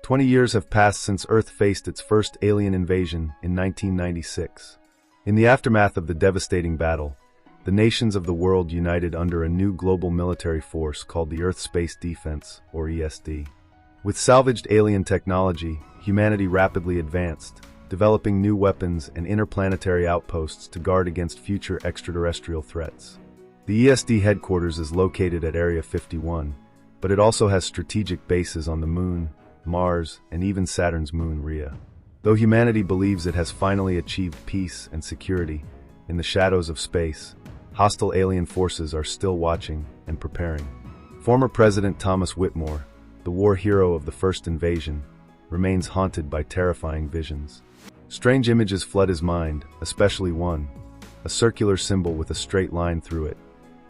20 years have passed since Earth faced its first alien invasion in 1996. In the aftermath of the devastating battle, the nations of the world united under a new global military force called the Earth Space Defense, or ESD. With salvaged alien technology, humanity rapidly advanced, developing new weapons and interplanetary outposts to guard against future extraterrestrial threats. The ESD headquarters is located at Area 51, but it also has strategic bases on the Moon, Mars, and even Saturn's moon Rhea. Though humanity believes it has finally achieved peace and security, in the shadows of space, hostile alien forces are still watching and preparing. Former President Thomas Whitmore, the war hero of the first invasion, remains haunted by terrifying visions. Strange images flood his mind, especially one, a circular symbol with a straight line through it,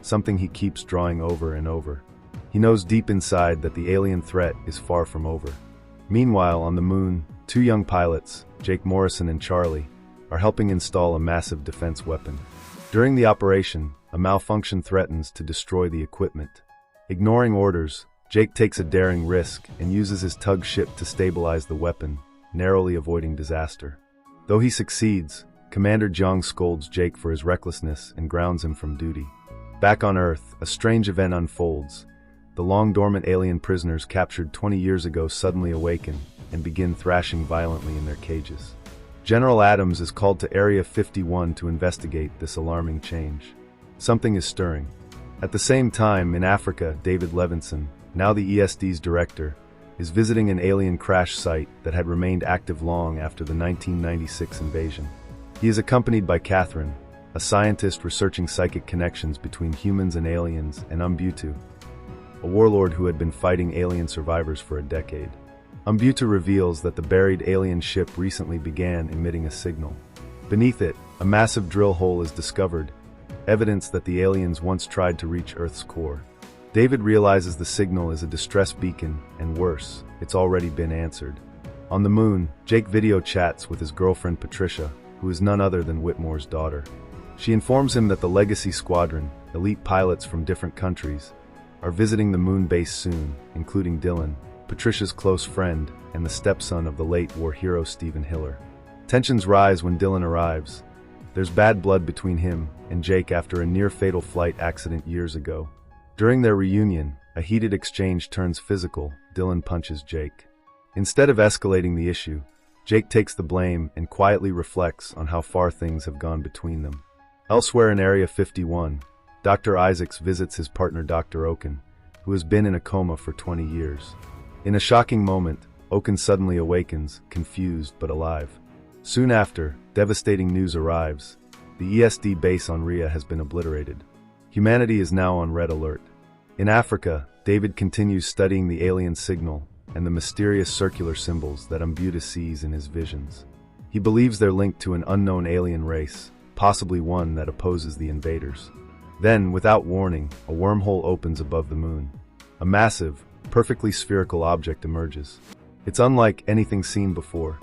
something he keeps drawing over and over. He knows deep inside that the alien threat is far from over. Meanwhile, on the moon, two young pilots, Jake Morrison and Charlie, are helping install a massive defense weapon. During the operation, a malfunction threatens to destroy the equipment. Ignoring orders, Jake takes a daring risk and uses his tug ship to stabilize the weapon, narrowly avoiding disaster. Though he succeeds, Commander Jiang scolds Jake for his recklessness and grounds him from duty. Back on Earth, a strange event unfolds. The long-dormant alien prisoners captured 20 years ago suddenly awaken and begin thrashing violently in their cages. General Adams is called to Area 51 to investigate this alarming change. Something is stirring. At the same time, in Africa, David Levinson, now the ESD's director, is visiting an alien crash site that had remained active long after the 1996 invasion. He is accompanied by Catherine, a scientist researching psychic connections between humans and aliens, and Umbutu, a warlord who had been fighting alien survivors for a decade. Umbutu reveals that the buried alien ship recently began emitting a signal. Beneath it, a massive drill hole is discovered, evidence that the aliens once tried to reach Earth's core. David realizes the signal is a distress beacon, and worse, it's already been answered. On the moon, Jake video chats with his girlfriend Patricia, who is none other than Whitmore's daughter. She informs him that the Legacy Squadron, elite pilots from different countries, are visiting the moon base soon, including Dylan, Patricia's close friend, and the stepson of the late war hero Stephen Hiller. Tensions rise when Dylan arrives. There's bad blood between him and Jake after a near-fatal flight accident years ago. During their reunion, a heated exchange turns physical. Dylan punches Jake. Instead of escalating the issue, Jake takes the blame and quietly reflects on how far things have gone between them. Elsewhere in Area 51, Dr. Isaacs visits his partner Dr. Oken, who has been in a coma for 20 years. In a shocking moment, Oken suddenly awakens, confused but alive. Soon after, devastating news arrives. The ESD base on Rhea has been obliterated. Humanity is now on red alert. In Africa, David continues studying the alien signal and the mysterious circular symbols that Umbutu sees in his visions. He believes they're linked to an unknown alien race, possibly one that opposes the invaders. Then, without warning, a wormhole opens above the moon. A massive, perfectly spherical object emerges. It's unlike anything seen before.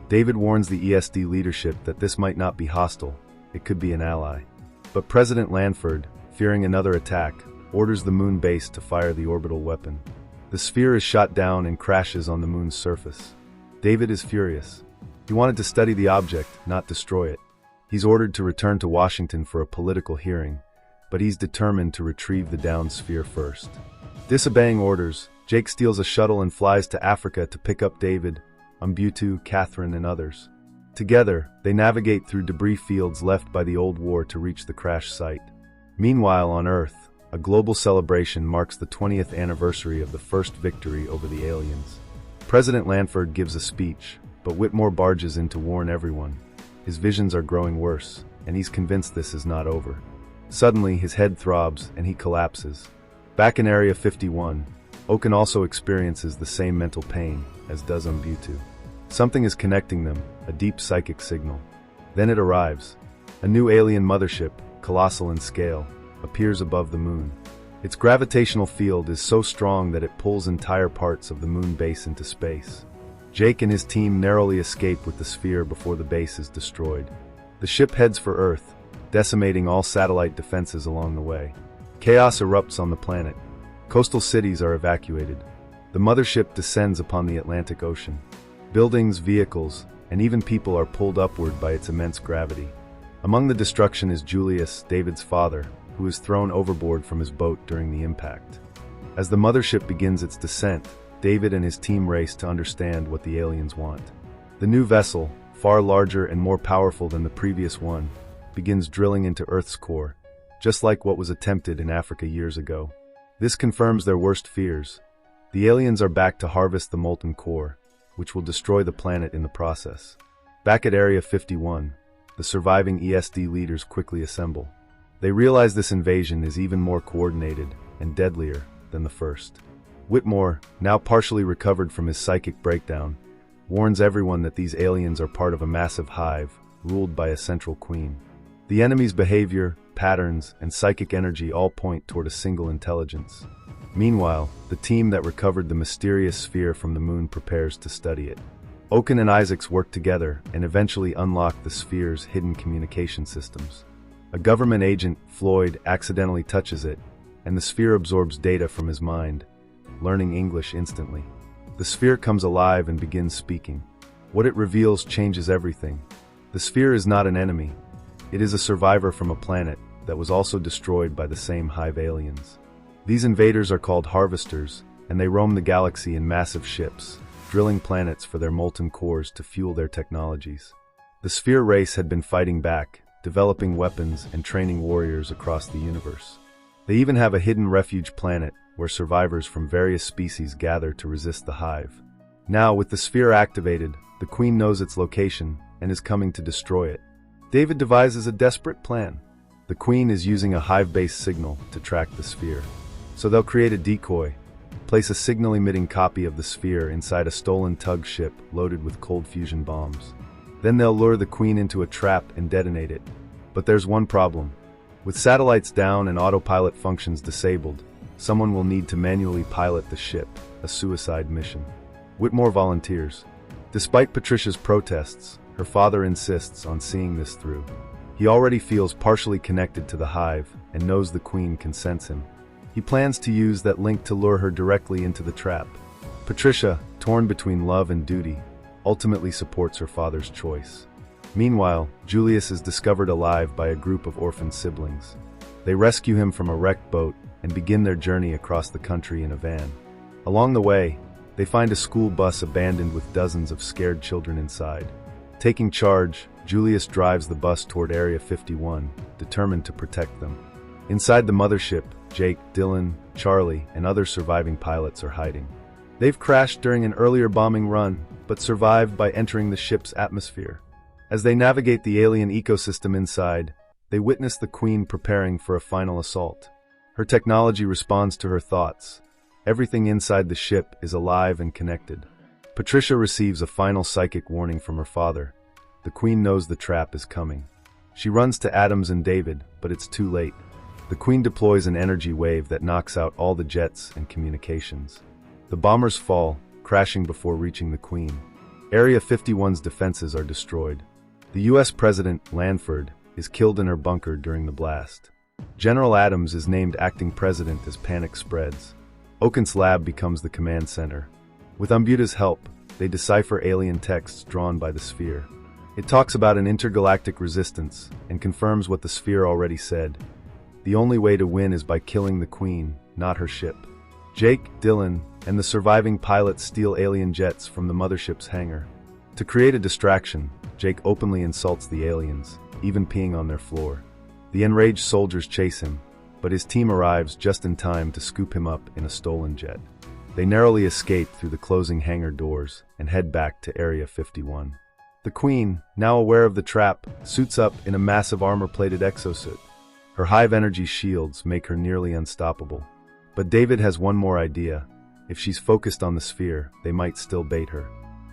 David warns the ESD leadership that this might not be hostile, it could be an ally. But President Lanford, fearing another attack, orders the moon base to fire the orbital weapon. The sphere is shot down and crashes on the moon's surface. David is furious. He wanted to study the object, not destroy it. He's ordered to return to Washington for a political hearing, but he's determined to retrieve the downed sphere first. Disobeying orders, Jake steals a shuttle and flies to Africa to pick up David, Umbutu, Catherine, and others. Together, they navigate through debris fields left by the old war to reach the crash site. Meanwhile, on Earth, a global celebration marks the 20th anniversary of the first victory over the aliens. President Lanford gives a speech, but Whitmore barges in to warn everyone. His visions are growing worse, and he's convinced this is not over. Suddenly, his head throbs and he collapses. Back in Area 51, Oken also experiences the same mental pain, as does Umbutu. Something is connecting them, a deep psychic signal. Then it arrives. A new alien mothership, colossal in scale, appears above the moon. Its gravitational field is so strong that it pulls entire parts of the moon base into space. Jake and his team narrowly escape with the sphere before the base is destroyed. The ship heads for Earth, decimating all satellite defenses along the way. Chaos erupts on the planet. Coastal cities are evacuated. The The mothership descends upon the Atlantic Ocean. Buildings, vehicles, and even people are pulled upward by its immense gravity. Among the destruction is Julius, David's father, who is thrown overboard from his boat during the impact. As the mothership begins its descent, David and his team race to understand what the aliens want. The new vessel, far larger and more powerful than the previous one, begins drilling into Earth's core, just like what was attempted in Africa years ago. This confirms their worst fears. The aliens are back to harvest the molten core, which will destroy the planet in the process. Back at Area 51, the surviving ESD leaders quickly assemble. They realize this invasion is even more coordinated and deadlier than the first. Whitmore, now partially recovered from his psychic breakdown, warns everyone that these aliens are part of a massive hive ruled by a central queen. The enemy's behavior, patterns, and psychic energy all point toward a single intelligence. Meanwhile, the team that recovered the mysterious sphere from the moon prepares to study it. Oaken and Isaacs work together and eventually unlock the sphere's hidden communication systems. A government agent, Floyd, accidentally touches it, and the sphere absorbs data from his mind, learning English instantly. The sphere comes alive and begins speaking. What it reveals changes everything. The sphere is not an enemy. It is a survivor from a planet that was also destroyed by the same hive aliens. These invaders are called harvesters, and they roam the galaxy in massive ships, drilling planets for their molten cores to fuel their technologies. The sphere race had been fighting back, developing weapons and training warriors across the universe. They even have a hidden refuge planet where survivors from various species gather to resist the hive. Now, with the sphere activated, the Queen knows its location and is coming to destroy it. David devises a desperate plan. The Queen is using a hive-based signal to track the sphere. So they'll create a decoy, place a signal-emitting copy of the sphere inside a stolen tug ship loaded with cold fusion bombs. Then they'll lure the Queen into a trap and detonate it. But there's one problem. With satellites down and autopilot functions disabled, someone will need to manually pilot the ship, a suicide mission. Whitmore volunteers. Despite Patricia's protests, her father insists on seeing this through. He already feels partially connected to the hive and knows the Queen can sense him. He plans to use that link to lure her directly into the trap. Patricia, torn between love and duty, ultimately supports her father's choice. Meanwhile, Julius is discovered alive by a group of orphan siblings. They rescue him from a wrecked boat and begin their journey across the country in a van. Along the way, they find a school bus abandoned with dozens of scared children inside. Taking charge, Julius drives the bus toward Area 51, determined to protect them. Inside the mothership, Jake, Dylan, Charlie, and other surviving pilots are hiding. They've crashed during an earlier bombing run, but survived by entering the ship's atmosphere. As they navigate the alien ecosystem inside, they witness the Queen preparing for a final assault. Her technology responds to her thoughts. Everything inside the ship is alive and connected. Patricia receives a final psychic warning from her father. The Queen knows the trap is coming. She runs to Adams and David, but it's too late. The Queen deploys an energy wave that knocks out all the jets and communications. The bombers fall, crashing before reaching the Queen. Area 51's defenses are destroyed. The U.S. President, Lanford, is killed in her bunker during the blast. General Adams is named acting president as panic spreads. Oaken's lab becomes the command center. With Umbuta's help, they decipher alien texts drawn by the sphere. It talks about an intergalactic resistance and confirms what the sphere already said. The only way to win is by killing the Queen, not her ship. Jake, Dylan, and the surviving pilots steal alien jets from the mothership's hangar. To create a distraction, Jake openly insults the aliens, even peeing on their floor. The enraged soldiers chase him, but his team arrives just in time to scoop him up in a stolen jet. They narrowly escape through the closing hangar doors and head back to Area 51. The Queen, now aware of the trap, suits up in a massive armor-plated exosuit. Her hive energy shields make her nearly unstoppable. But David has one more idea. If she's focused on the sphere, they might still bait her.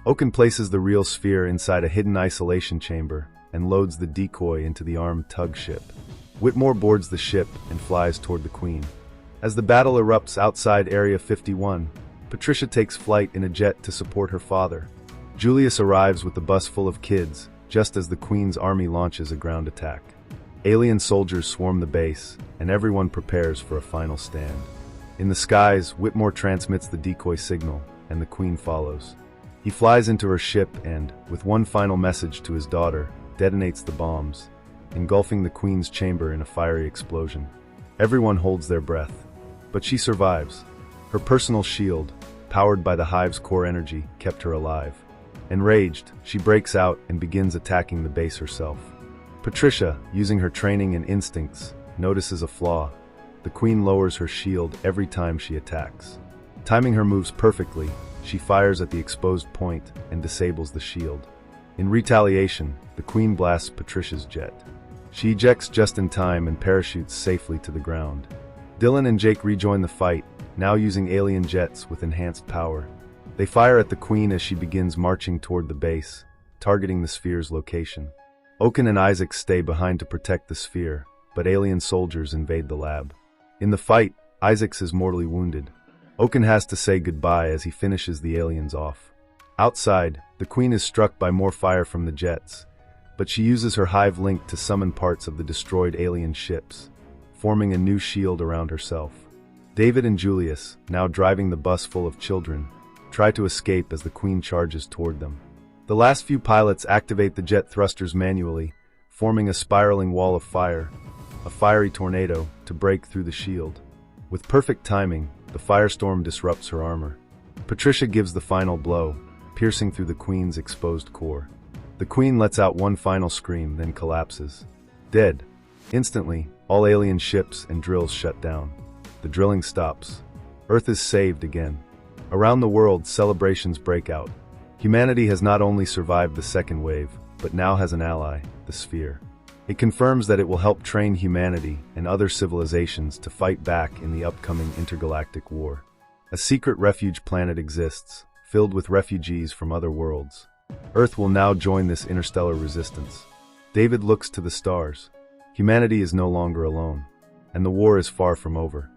Oaken places the real sphere inside a hidden isolation chamber and loads the decoy into the armed tug ship. Whitmore boards the ship and flies toward the Queen. As the battle erupts outside Area 51, Patricia takes flight in a jet to support her father. Julius arrives with the bus full of kids, just as the Queen's army launches a ground attack. Alien soldiers swarm the base, and everyone prepares for a final stand. In the skies, Whitmore transmits the decoy signal, and the Queen follows. He flies into her ship and, with one final message to his daughter, detonates the bombs, engulfing the Queen's chamber in a fiery explosion. Everyone holds their breath, but she survives. Her personal shield, powered by the hive's core energy, kept her alive. Enraged, she breaks out and begins attacking the base herself. Patricia, using her training and instincts, notices a flaw. The Queen lowers her shield every time she attacks. Timing her moves perfectly, she fires at the exposed point and disables the shield. In retaliation, the Queen blasts Patricia's jet. She ejects just in time and parachutes safely to the ground. Dylan and Jake rejoin the fight, now using alien jets with enhanced power. They fire at the Queen as she begins marching toward the base, targeting the sphere's location. Oaken and Isaac stay behind to protect the sphere, but alien soldiers invade the lab. In the fight, Isaac is mortally wounded. Oaken has to say goodbye as he finishes the aliens off. Outside, the Queen is struck by more fire from the jets, but she uses her hive link to summon parts of the destroyed alien ships, forming a new shield around herself. David and Julius, now driving the bus full of children, try to escape as the Queen charges toward them. The last few pilots activate the jet thrusters manually, forming a spiraling wall of fire, a fiery tornado, to break through the shield. With perfect timing, the firestorm disrupts her armor. Patricia gives the final blow, piercing through the Queen's exposed core. The Queen lets out one final scream, then collapses. Dead. Instantly, all alien ships and drills shut down. The drilling stops. Earth is saved again. Around the world, celebrations break out. Humanity has not only survived the second wave, but now has an ally, the Sphere. It confirms that it will help train humanity and other civilizations to fight back in the upcoming intergalactic war. A secret refuge planet exists, filled with refugees from other worlds. Earth will now join this interstellar resistance. David looks to the stars. Humanity is no longer alone, and the war is far from over.